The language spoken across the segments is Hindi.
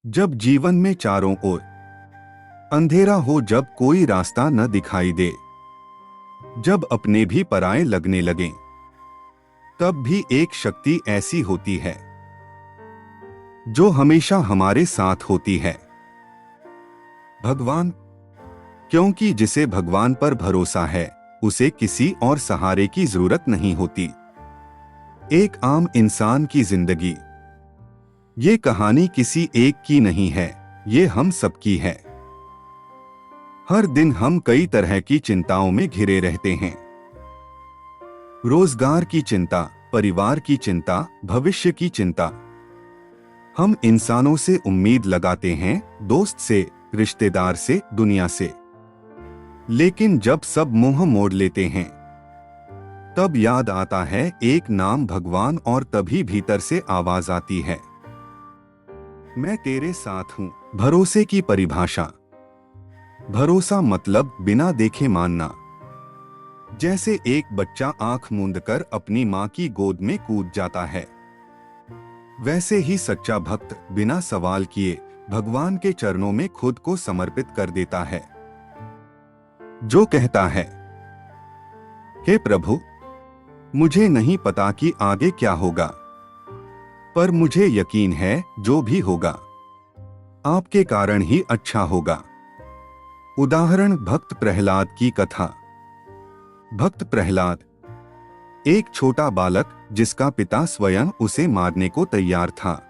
जब जीवन में चारों ओर अंधेरा हो, जब कोई रास्ता न दिखाई दे, जब अपने भी पराये लगने लगें, तब भी एक शक्ति ऐसी होती है जो हमेशा हमारे साथ होती है, भगवान। क्योंकि जिसे भगवान पर भरोसा है उसे किसी और सहारे की जरूरत नहीं होती। एक आम इंसान की जिंदगी, ये कहानी किसी एक की नहीं है, ये हम सबकी है। हर दिन हम कई तरह की चिंताओं में घिरे रहते हैं। रोजगार की चिंता, परिवार की चिंता, भविष्य की चिंता। हम इंसानों से उम्मीद लगाते हैं, दोस्त से, रिश्तेदार से, दुनिया से। लेकिन जब सब मुंह मोड़ लेते हैं तब याद आता है एक नाम, भगवान। और तभी भीतर से आवाज आती है, मैं तेरे साथ हूं। भरोसे की परिभाषा। भरोसा मतलब बिना देखे मानना। जैसे एक बच्चा आंख मूंदकर अपनी मां की गोद में कूद जाता है, वैसे ही सच्चा भक्त बिना सवाल किए भगवान के चरणों में खुद को समर्पित कर देता है। जो कहता है, हे प्रभु, मुझे नहीं पता कि आगे क्या होगा, पर मुझे यकीन है जो भी होगा आपके कारण ही अच्छा होगा। उदाहरण, भक्त प्रहलाद की कथा। भक्त प्रहलाद एक छोटा बालक जिसका पिता स्वयं उसे मारने को तैयार था,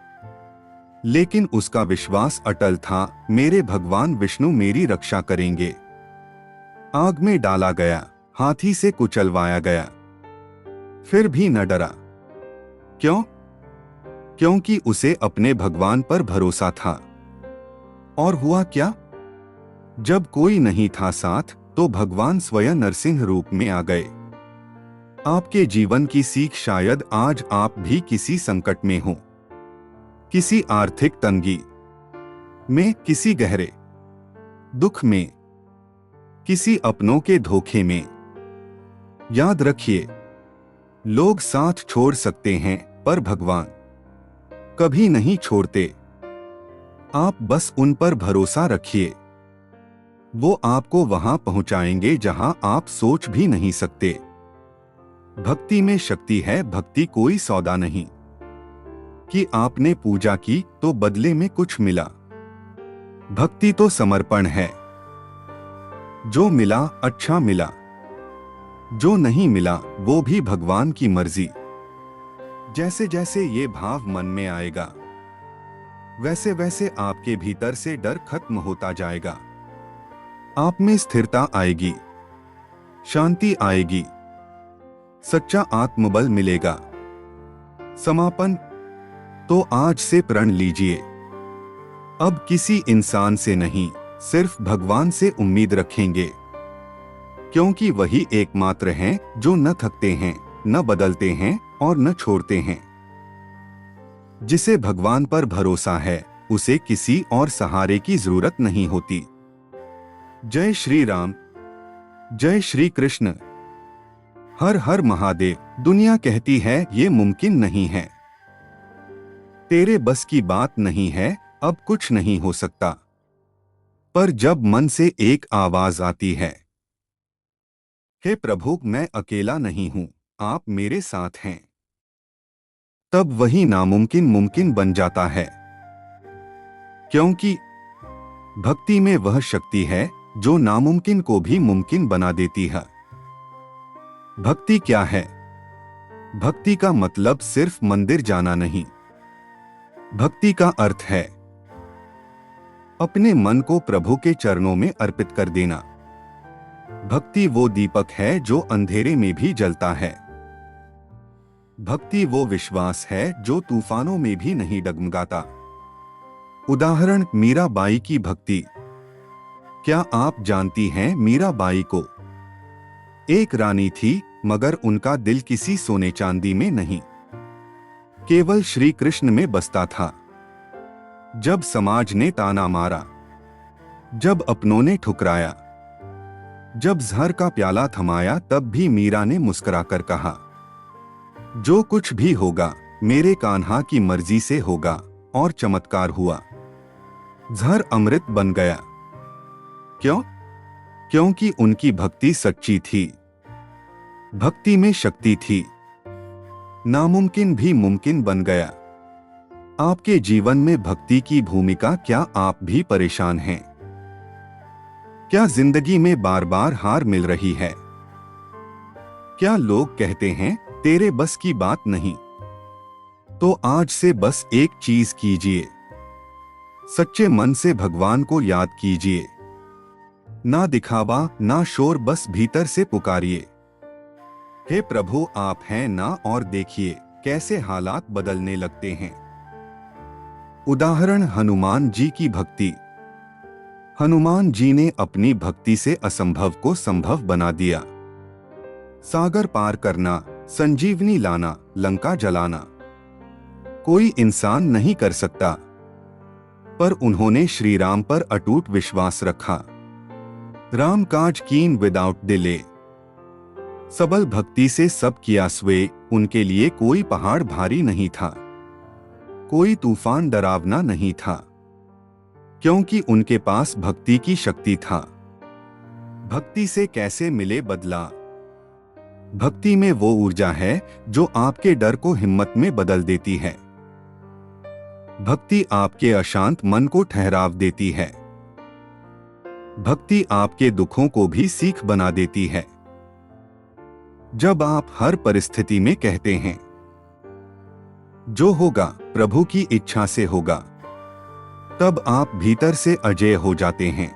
लेकिन उसका विश्वास अटल था, मेरे भगवान विष्णु मेरी रक्षा करेंगे। आग में डाला गया, हाथी से कुचलवाया गया, फिर भी न डरा। क्यों? क्योंकि उसे अपने भगवान पर भरोसा था। और हुआ क्या? जब कोई नहीं था साथ, तो भगवान स्वयं नरसिंह रूप में आ गए। आपके जीवन की सीख, शायद आज आप भी किसी संकट में हो, किसी आर्थिक तंगी में, किसी गहरे दुख में, किसी अपनों के धोखे में। याद रखिए, लोग साथ छोड़ सकते हैं पर भगवान कभी नहीं छोड़ते। आप बस उन पर भरोसा रखिए, वो आपको वहां पहुंचाएंगे जहां आप सोच भी नहीं सकते। भक्ति में शक्ति है, भक्ति कोई सौदा नहीं कि आपने पूजा की तो बदले में कुछ मिला। भक्ति तो समर्पण है। जो मिला अच्छा मिला, जो नहीं मिला वो भी भगवान की मर्जी। जैसे जैसे ये भाव मन में आएगा, वैसे वैसे आपके भीतर से डर खत्म होता जाएगा। आप में स्थिरता आएगी, शांति आएगी, सच्चा आत्मबल मिलेगा। समापन। तो आज से प्रण लीजिए, अब किसी इंसान से नहीं, सिर्फ भगवान से उम्मीद रखेंगे, क्योंकि वही एकमात्र हैं जो न थकते हैं, न बदलते हैं और न छोड़ते हैं। जिसे भगवान पर भरोसा है उसे किसी और सहारे की जरूरत नहीं होती। जय श्री राम, जय श्री कृष्ण, हर हर महादेव। दुनिया कहती है ये मुमकिन नहीं है, तेरे बस की बात नहीं है, अब कुछ नहीं हो सकता। पर जब मन से एक आवाज आती है, हे प्रभु, मैं अकेला नहीं हूं, आप मेरे साथ हैं, तब वही नामुमकिन मुमकिन बन जाता है। क्योंकि भक्ति में वह शक्ति है जो नामुमकिन को भी मुमकिन बना देती है। भक्ति क्या है? भक्ति का मतलब सिर्फ मंदिर जाना नहीं। भक्ति का अर्थ है अपने मन को प्रभु के चरणों में अर्पित कर देना। भक्ति वो दीपक है जो अंधेरे में भी जलता है। भक्ति वो विश्वास है जो तूफानों में भी नहीं डगमगाता। उदाहरण, मीराबाई की भक्ति। क्या आप जानती हैं मीराबाई को? एक रानी थी, मगर उनका दिल किसी सोने चांदी में नहीं, केवल श्री कृष्ण में बसता था। जब समाज ने ताना मारा, जब अपनों ने ठुकराया, जब जहर का प्याला थमाया, तब भी मीरा ने मुस्कुराकर कहा, जो कुछ भी होगा मेरे कान्हा की मर्जी से होगा। और चमत्कार हुआ। जहर अमृत बन गया। क्यों? क्योंकि उनकी भक्ति सच्ची थी। भक्ति में शक्ति थी। नामुमकिन भी मुमकिन बन गया। आपके जीवन में भक्ति की भूमिका क्या आप भी परेशान हैं? क्या जिंदगी में बार बार हार मिल रही है? क्या लोग कहते हैं तेरे बस की बात नहीं? तो आज से बस एक चीज कीजिए, सच्चे मन से भगवान को याद कीजिए। ना दिखावा ना शोर, बस भीतर से पुकारिए, हे प्रभु आप हैं ना, और देखिए कैसे हालात बदलने लगते हैं। उदाहरण हनुमान जी की भक्ति। हनुमान जी ने अपनी भक्ति से असंभव को संभव बना दिया। सागर पार करना, संजीवनी लाना, लंका जलाना कोई इंसान नहीं कर सकता, पर उन्होंने श्री राम पर अटूट विश्वास रखा। राम काज कीन विदाउट डिले। सबल भक्ति से सब किया स्वे। उनके लिए कोई पहाड़ भारी नहीं था, कोई तूफान डरावना नहीं था, क्योंकि उनके पास भक्ति की शक्ति था। भक्ति से कैसे मिले बदला? भक्ति में वो ऊर्जा है जो आपके डर को हिम्मत में बदल देती है। भक्ति आपके अशांत मन को ठहराव देती है। भक्ति आपके दुखों को भी सीख बना देती है। जब आप हर परिस्थिति में कहते हैं जो होगा प्रभु की इच्छा से होगा, तब आप भीतर से अजेय हो जाते हैं।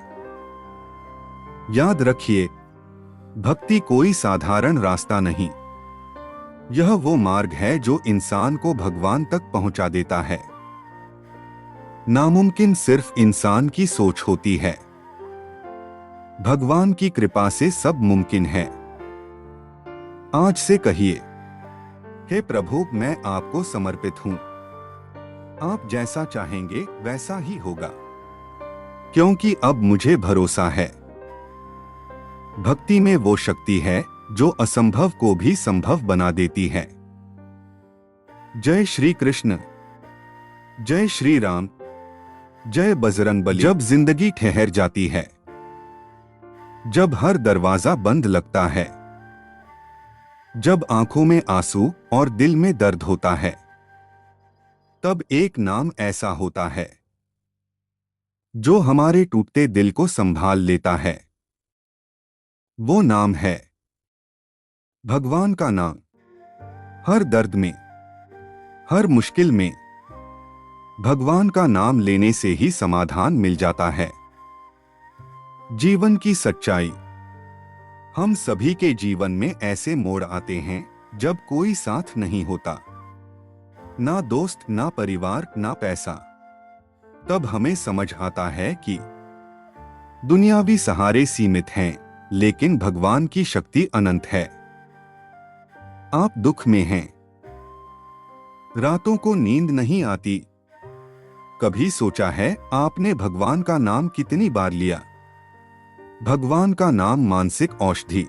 याद रखिए, भक्ति कोई साधारण रास्ता नहीं, यह वो मार्ग है जो इंसान को भगवान तक पहुंचा देता है। नामुमकिन सिर्फ इंसान की सोच होती है, भगवान की कृपा से सब मुमकिन है। आज से कहिए, हे प्रभु मैं आपको समर्पित हूं, आप जैसा चाहेंगे वैसा ही होगा, क्योंकि अब मुझे भरोसा है। भक्ति में वो शक्ति है जो असंभव को भी संभव बना देती है। जय श्री कृष्ण, जय श्री राम, जय बजरंगबली। जब जिंदगी ठहर जाती है, जब हर दरवाजा बंद लगता है, जब आंखों में आंसू और दिल में दर्द होता है, तब एक नाम ऐसा होता है जो हमारे टूटते दिल को संभाल लेता है। वो नाम है भगवान का नाम। हर दर्द में, हर मुश्किल में भगवान का नाम लेने से ही समाधान मिल जाता है। जीवन की सच्चाई। हम सभी के जीवन में ऐसे मोड़ आते हैं जब कोई साथ नहीं होता, ना दोस्त, ना परिवार, ना पैसा। तब हमें समझ आता है कि दुनियावी सहारे सीमित हैं, लेकिन भगवान की शक्ति अनंत है। आप दुख में हैं, रातों को नींद नहीं आती। कभी सोचा है आपने भगवान का नाम कितनी बार लिया? भगवान का नाम मानसिक औषधि।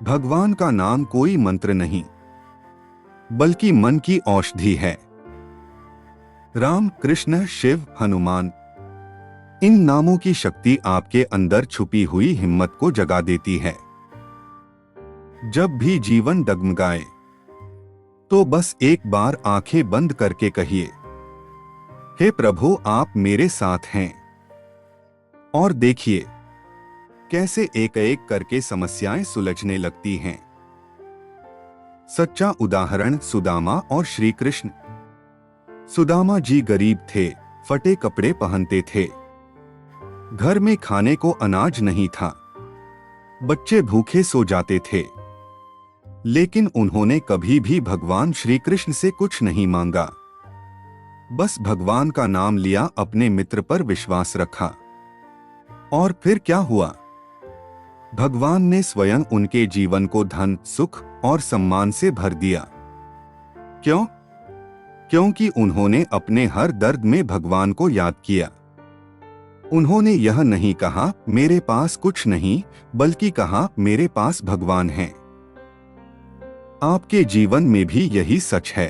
भगवान का नाम कोई मंत्र नहीं, बल्कि मन की औषधि है। राम, कृष्ण, शिव, हनुमान, इन नामों की शक्ति आपके अंदर छुपी हुई हिम्मत को जगा देती है। जब भी जीवन डगमगाए, तो बस एक बार आंखें बंद करके कहिए, हे प्रभु आप मेरे साथ हैं। और देखिए कैसे एक एक करके समस्याएं सुलझने लगती हैं। सच्चा उदाहरण सुदामा और श्री कृष्ण। सुदामा जी गरीब थे, फटे कपड़े पहनते थे, घर में खाने को अनाज नहीं था, बच्चे भूखे सो जाते थे, लेकिन उन्होंने कभी भी भगवान श्री कृष्ण से कुछ नहीं मांगा। बस भगवान का नाम लिया, अपने मित्र पर विश्वास रखा। और फिर क्या हुआ? भगवान ने स्वयं उनके जीवन को धन, सुख और सम्मान से भर दिया। क्यों? क्योंकि उन्होंने अपने हर दर्द में भगवान को याद किया। उन्होंने यह नहीं कहा मेरे पास कुछ नहीं, बल्कि कहा मेरे पास भगवान है। आपके जीवन में भी यही सच है।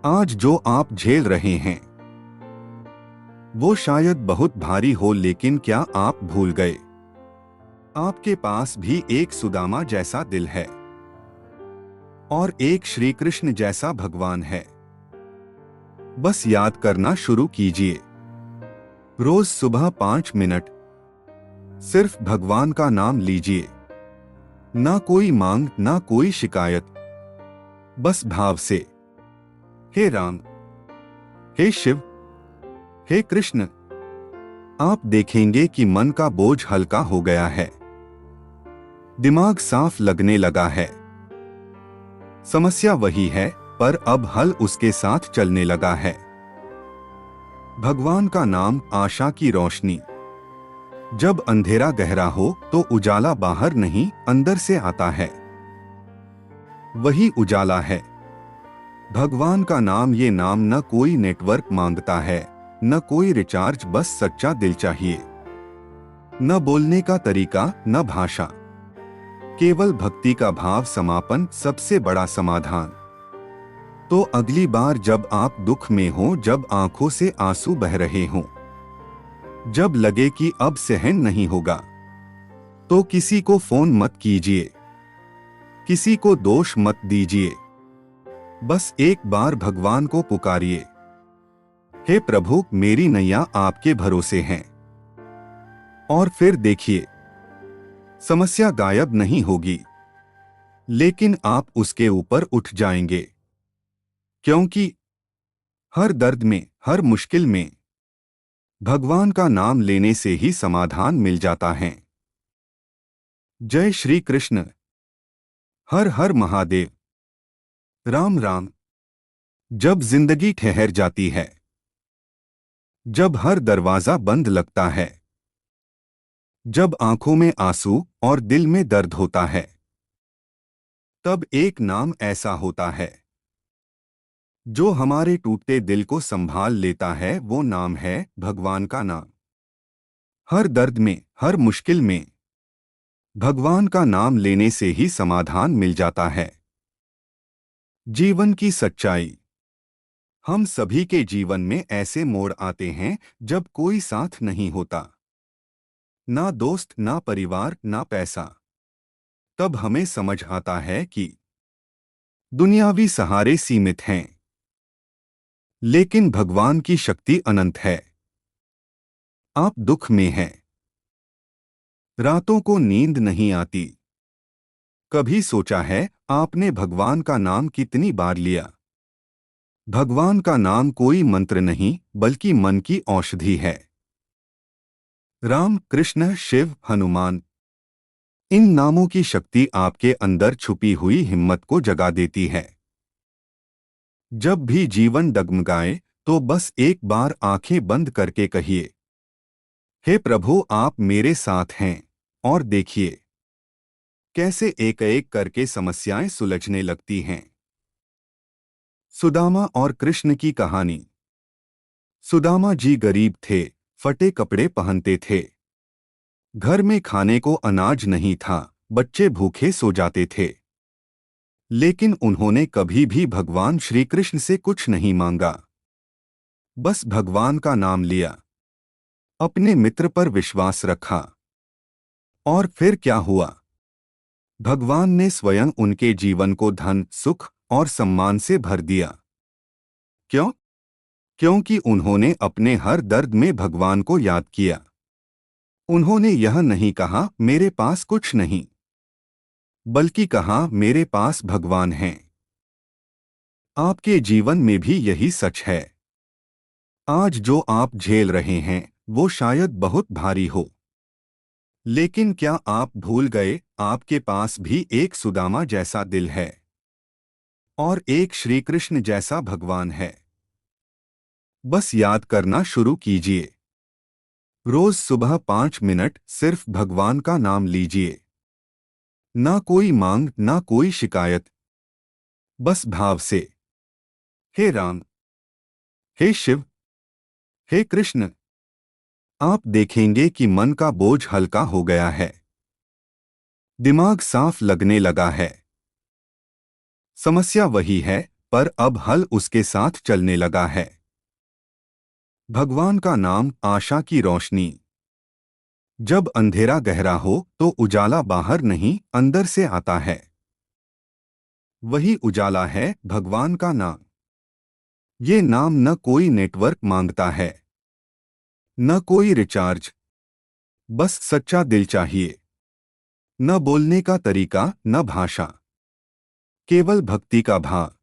आज जो आप झेल रहे हैं, वो शायद बहुत भारी हो, लेकिन क्या आप भूल गए, आपके पास भी एक सुदामा जैसा दिल है और एक श्री कृष्ण जैसा भगवान है। बस याद करना शुरू कीजिए। रोज सुबह 5 मिनट सिर्फ भगवान का नाम लीजिए। ना कोई मांग, ना कोई शिकायत, बस भाव से, हे राम, हे शिव, हे कृष्ण। आप देखेंगे कि मन का बोझ हल्का हो गया है, दिमाग साफ लगने लगा है। समस्या वही है, पर अब हल उसके साथ चलने लगा है। भगवान का नाम आशा की रोशनी। जब अंधेरा गहरा हो तो उजाला बाहर नहीं, अंदर से आता है। वही उजाला है भगवान का नाम। ये नाम न कोई नेटवर्क मांगता है, न कोई रिचार्ज, बस सच्चा दिल चाहिए। न बोलने का तरीका, न भाषा, केवल भक्ति का भाव। समापन सबसे बड़ा समाधान। तो अगली बार जब आप दुख में हो, जब आंखों से आंसू बह रहे हों, जब लगे कि अब सहन नहीं होगा, तो किसी को फोन मत कीजिए, किसी को दोष मत दीजिए। बस एक बार भगवान को पुकारिए, हे प्रभु, मेरी नैया आपके भरोसे हैं। और फिर देखिए, समस्या गायब नहीं होगी, लेकिन आप उसके ऊपर उठ जाएंगे। क्योंकि हर दर्द में, हर मुश्किल में भगवान का नाम लेने से ही समाधान मिल जाता है। जय श्री कृष्ण। हर हर महादेव। राम राम। जब जिंदगी ठहर जाती है, जब हर दरवाजा बंद लगता है, जब आंखों में आंसू और दिल में दर्द होता है, तब एक नाम ऐसा होता है जो हमारे टूटते दिल को संभाल लेता है। वो नाम है भगवान का नाम। हर दर्द में, हर मुश्किल में भगवान का नाम लेने से ही समाधान मिल जाता है। जीवन की सच्चाई। हम सभी के जीवन में ऐसे मोड़ आते हैं जब कोई साथ नहीं होता, ना दोस्त, ना परिवार, ना पैसा। तब हमें समझ आता है कि दुनियावी सहारे सीमित हैं, लेकिन भगवान की शक्ति अनंत है। आप दुख में हैं, रातों को नींद नहीं आती। कभी सोचा है आपने भगवान का नाम कितनी बार लिया? भगवान का नाम कोई मंत्र नहीं, बल्कि मन की औषधि है। राम, कृष्ण, शिव, हनुमान, इन नामों की शक्ति आपके अंदर छुपी हुई हिम्मत को जगा देती है। जब भी जीवन डगमगाए, तो बस एक बार आंखें बंद करके कहिए, हे प्रभु, आप मेरे साथ हैं। और देखिए कैसे एक एक करके समस्याएं सुलझने लगती हैं। सुदामा और कृष्ण की कहानी। सुदामा जी गरीब थे, फटे कपड़े पहनते थे। घर में खाने को अनाज नहीं था, बच्चे भूखे सो जाते थे। लेकिन उन्होंने कभी भी भगवान श्री कृष्ण से कुछ नहीं मांगा, बस भगवान का नाम लिया, अपने मित्र पर विश्वास रखा। और फिर क्या हुआ? भगवान ने स्वयं उनके जीवन को धन, सुख और सम्मान से भर दिया। क्यों? क्योंकि उन्होंने अपने हर दर्द में भगवान को याद किया। उन्होंने यह नहीं कहा मेरे पास कुछ नहीं, बल्कि कहा मेरे पास भगवान हैं। आपके जीवन में भी यही सच है। आज जो आप झेल रहे हैं वो शायद बहुत भारी हो, लेकिन क्या आप भूल गए आपके पास भी एक सुदामा जैसा दिल है और एक श्री कृष्ण जैसा भगवान है। बस याद करना शुरू कीजिए। रोज सुबह 5 मिनट सिर्फ भगवान का नाम लीजिए। ना कोई मांग, ना कोई शिकायत, बस भाव से, हे राम, हे शिव, हे कृष्ण। आप देखेंगे कि मन का बोझ हल्का हो गया है, दिमाग साफ लगने लगा है। समस्या वही है, पर अब हल उसके साथ चलने लगा है। भगवान का नाम आशा की रोशनी। जब अंधेरा गहरा हो तो उजाला बाहर नहीं अंदर से आता है। वही उजाला है भगवान का नाम। ये नाम न कोई नेटवर्क मांगता है, न कोई रिचार्ज, बस सच्चा दिल चाहिए। न बोलने का तरीका, न भाषा, केवल भक्ति का भाव।